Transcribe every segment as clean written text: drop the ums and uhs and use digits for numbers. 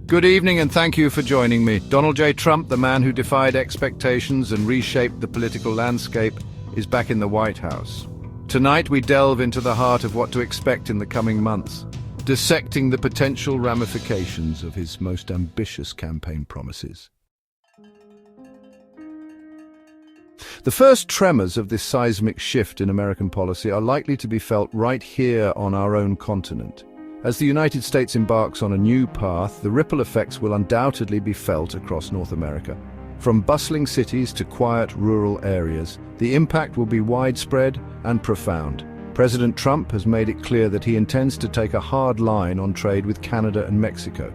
Good evening and thank you for joining me. Donald J. Trump, the man who defied expectations and reshaped the political landscape, is back in the White House. Tonight we delve into the heart of what to expect in the coming months, dissecting the potential ramifications of his most ambitious campaign promises. The first tremors of this seismic shift in American policy are likely to be felt right here on our own continent. As the United States embarks on a new path, the ripple effects will undoubtedly be felt across North America. From bustling cities to quiet rural areas, the impact will be widespread and profound. President Trump has made it clear that he intends to take a hard line on trade with Canada and Mexico.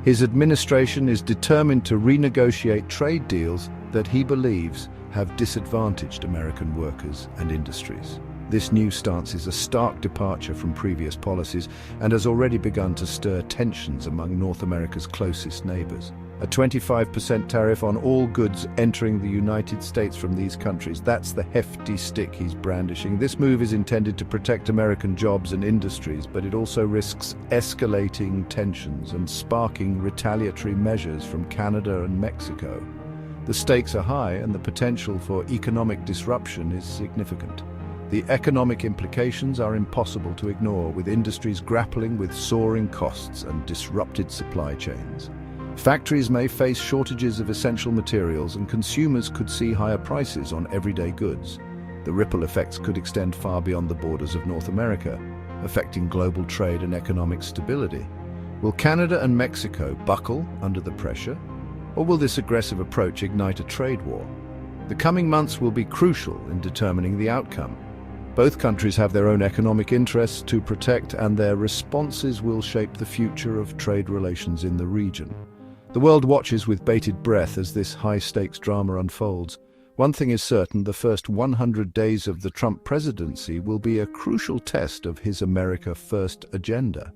His administration is determined to renegotiate trade deals that he believes have disadvantaged American workers and industries. This new stance is a stark departure from previous policies and has already begun to stir tensions among North America's closest neighbors. A 25% tariff on all goods entering the United States from these countries, that's the hefty stick he's brandishing. This move is intended to protect American jobs and industries, but it also risks escalating tensions and sparking retaliatory measures from Canada and Mexico. The stakes are high and the potential for economic disruption is significant. The economic implications are impossible to ignore, with industries grappling with soaring costs and disrupted supply chains. Factories may face shortages of essential materials and consumers could see higher prices on everyday goods. The ripple effects could extend far beyond the borders of North America, affecting global trade and economic stability. Will Canada and Mexico buckle under the pressure, or will this aggressive approach ignite a trade war? The coming months will be crucial in determining the outcome. Both countries have their own economic interests to protect, and their responses will shape the future of trade relations in the region. The world watches with bated breath as this high-stakes drama unfolds. One thing is certain, the first 100 days of the Trump presidency will be a crucial test of his America First agenda.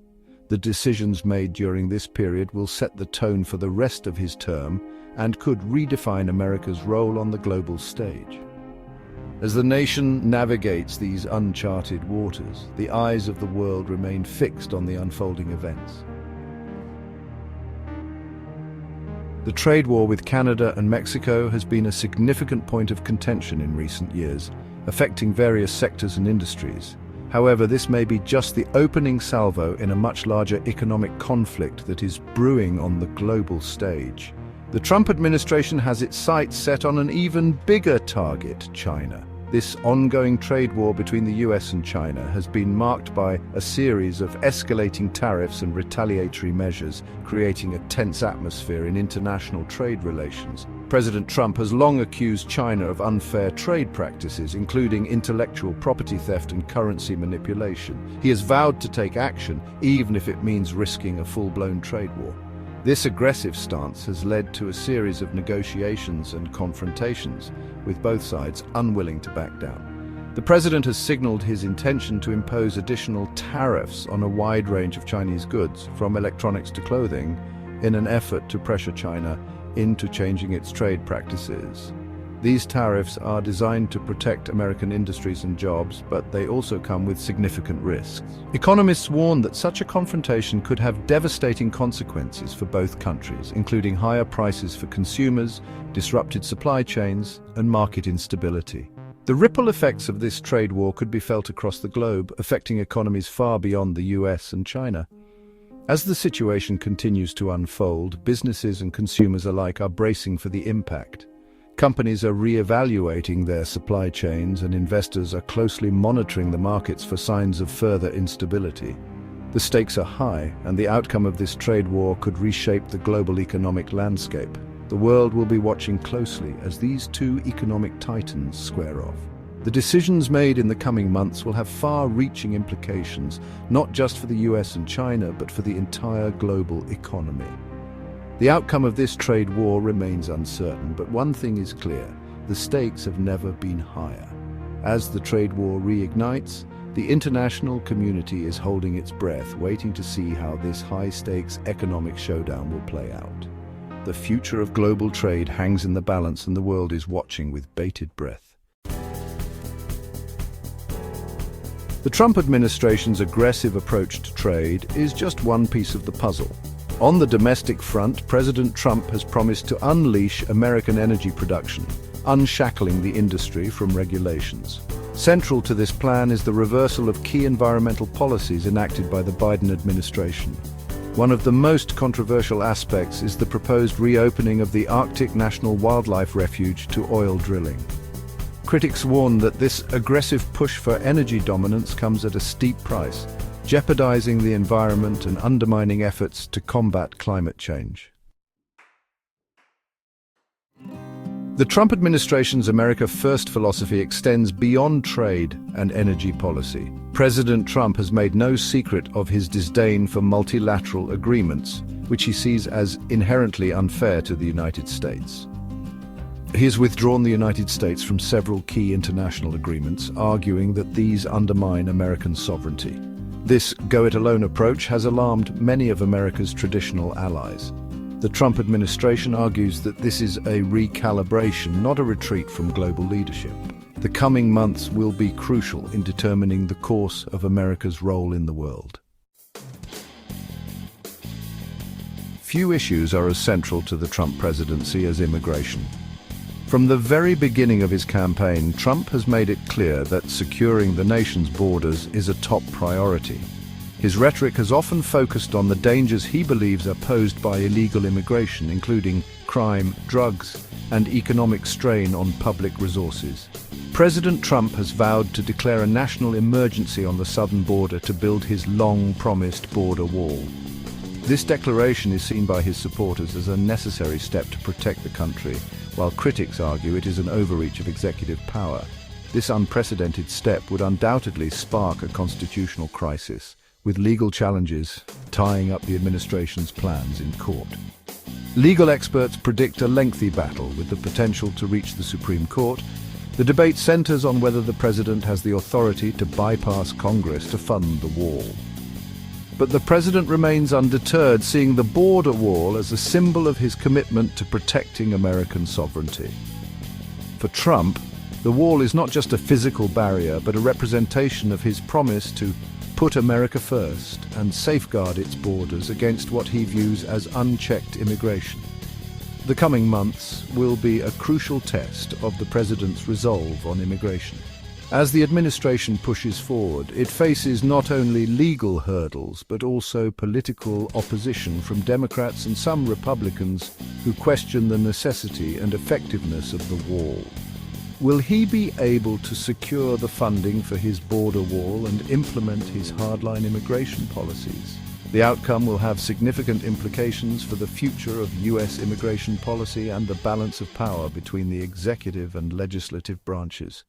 The decisions made during this period will set the tone for the rest of his term and could redefine America's role on the global stage. As the nation navigates these uncharted waters, the eyes of the world remain fixed on the unfolding events. The trade war with Canada and Mexico has been a significant point of contention in recent years, affecting various sectors and industries. However, this may be just the opening salvo in a much larger economic conflict that is brewing on the global stage. The Trump administration has its sights set on an even bigger target, China. This ongoing trade war between the US and China has been marked by a series of escalating tariffs and retaliatory measures, creating a tense atmosphere in international trade relations. President Trump has long accused China of unfair trade practices, including intellectual property theft and currency manipulation. He has vowed to take action, even if it means risking a full-blown trade war. This aggressive stance has led to a series of negotiations and confrontations, with both sides unwilling to back down. The president has signaled his intention to impose additional tariffs on a wide range of Chinese goods, from electronics to clothing, in an effort to pressure China into changing its trade practices. These tariffs are designed to protect American industries and jobs, but they also come with significant risks. Economists warn that such a confrontation could have devastating consequences for both countries, including higher prices for consumers, disrupted supply chains, and market instability. The ripple effects of this trade war could be felt across the globe, affecting economies far beyond the US and China. As the situation continues to unfold, businesses and consumers alike are bracing for the impact. Companies are re-evaluating their supply chains, and investors are closely monitoring the markets for signs of further instability. The stakes are high, and the outcome of this trade war could reshape the global economic landscape. The world will be watching closely as these two economic titans square off. The decisions made in the coming months will have far-reaching implications, not just for the US and China, but for the entire global economy. The outcome of this trade war remains uncertain, but one thing is clear: the stakes have never been higher. As the trade war reignites, the international community is holding its breath, waiting to see how this high-stakes economic showdown will play out. The future of global trade hangs in the balance, and the world is watching with bated breath. The Trump administration's aggressive approach to trade is just one piece of the puzzle. On the domestic front, President Trump has promised to unleash American energy production, unshackling the industry from regulations. Central to this plan is the reversal of key environmental policies enacted by the Biden administration. One of the most controversial aspects is the proposed reopening of the Arctic National Wildlife Refuge to oil drilling. Critics warn that this aggressive push for energy dominance comes at a steep price, jeopardizing the environment and undermining efforts to combat climate change. The Trump administration's America First philosophy extends beyond trade and energy policy. President Trump has made no secret of his disdain for multilateral agreements, which he sees as inherently unfair to the United States. He has withdrawn the United States from several key international agreements, arguing that these undermine American sovereignty. This go-it-alone approach has alarmed many of America's traditional allies. The Trump administration argues that this is a recalibration, not a retreat from global leadership. The coming months will be crucial in determining the course of America's role in the world. Few issues are as central to the Trump presidency as immigration. From the very beginning of his campaign, Trump has made it clear that securing the nation's borders is a top priority. His rhetoric has often focused on the dangers he believes are posed by illegal immigration, including crime, drugs, and economic strain on public resources. President Trump has vowed to declare a national emergency on the southern border to build his long-promised border wall. This declaration is seen by his supporters as a necessary step to protect the country, while critics argue it is an overreach of executive power. This unprecedented step would undoubtedly spark a constitutional crisis, with legal challenges tying up the administration's plans in court. Legal experts predict a lengthy battle with the potential to reach the Supreme Court. The debate centers on whether the president has the authority to bypass Congress to fund the wall. But the president remains undeterred, seeing the border wall as a symbol of his commitment to protecting American sovereignty. For Trump, the wall is not just a physical barrier, but a representation of his promise to put America first and safeguard its borders against what he views as unchecked immigration. The coming months will be a crucial test of the president's resolve on immigration. As the administration pushes forward, it faces not only legal hurdles but also political opposition from Democrats and some Republicans who question the necessity and effectiveness of the wall. Will he be able to secure the funding for his border wall and implement his hardline immigration policies? The outcome will have significant implications for the future of U.S. immigration policy and the balance of power between the executive and legislative branches.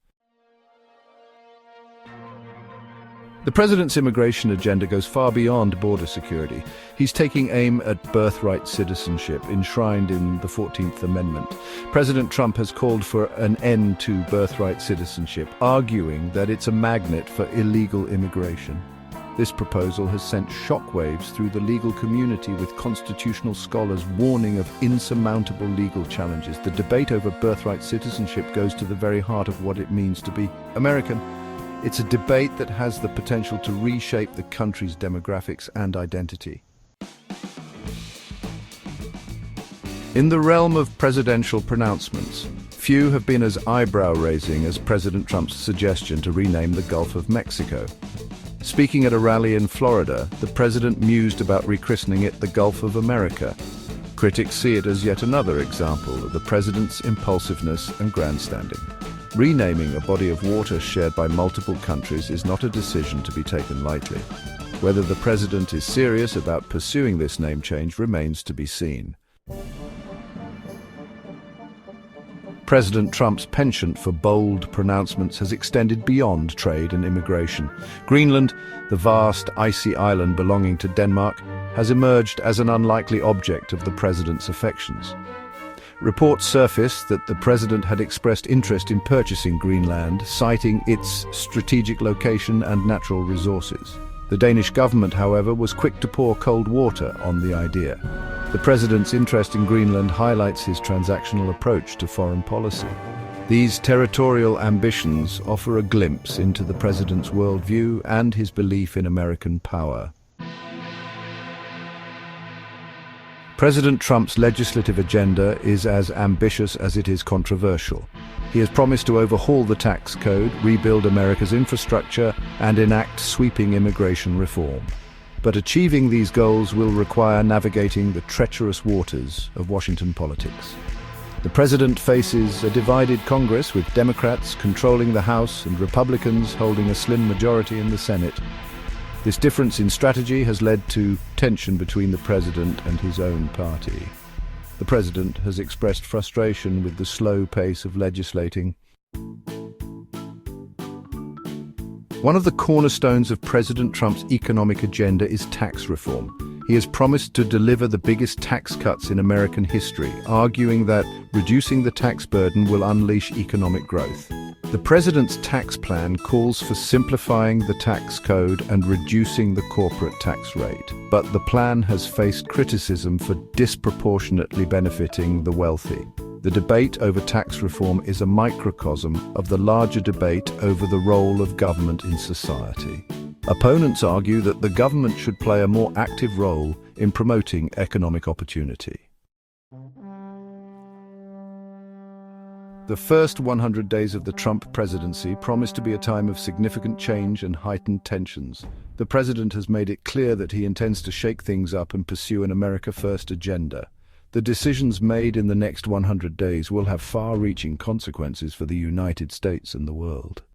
The president's immigration agenda goes far beyond border security. He's taking aim at birthright citizenship, enshrined in the 14th Amendment. President Trump has called for an end to birthright citizenship, arguing that it's a magnet for illegal immigration. This proposal has sent shockwaves through the legal community, with constitutional scholars warning of insurmountable legal challenges. The debate over birthright citizenship goes to the very heart of what it means to be American. It's a debate that has the potential to reshape the country's demographics and identity. In the realm of presidential pronouncements, few have been as eyebrow-raising as President Trump's suggestion to rename the Gulf of Mexico. Speaking at a rally in Florida, the president mused about rechristening it the Gulf of America. Critics see it as yet another example of the president's impulsiveness and grandstanding. Renaming a body of water shared by multiple countries is not a decision to be taken lightly. Whether the president is serious about pursuing this name change remains to be seen. President Trump's penchant for bold pronouncements has extended beyond trade and immigration. Greenland, the vast icy island belonging to Denmark, has emerged as an unlikely object of the president's affections. Reports surfaced that the president had expressed interest in purchasing Greenland, citing its strategic location and natural resources. The Danish government, however, was quick to pour cold water on the idea. The president's interest in Greenland highlights his transactional approach to foreign policy. These territorial ambitions offer a glimpse into the president's worldview and his belief in American power. President Trump's legislative agenda is as ambitious as it is controversial. He has promised to overhaul the tax code, rebuild America's infrastructure, and enact sweeping immigration reform. But achieving these goals will require navigating the treacherous waters of Washington politics. The president faces a divided Congress, with Democrats controlling the House and Republicans holding a slim majority in the Senate. This difference in strategy has led to tension between the president and his own party. The president has expressed frustration with the slow pace of legislating. One of the cornerstones of President Trump's economic agenda is tax reform. He has promised to deliver the biggest tax cuts in American history, arguing that reducing the tax burden will unleash economic growth. The president's tax plan calls for simplifying the tax code and reducing the corporate tax rate. But the plan has faced criticism for disproportionately benefiting the wealthy. The debate over tax reform is a microcosm of the larger debate over the role of government in society. Opponents argue that the government should play a more active role in promoting economic opportunity. The first 100 days of the Trump presidency promised to be a time of significant change and heightened tensions. The president has made it clear that he intends to shake things up and pursue an America First agenda. The decisions made in the next 100 days will have far-reaching consequences for the United States and the world.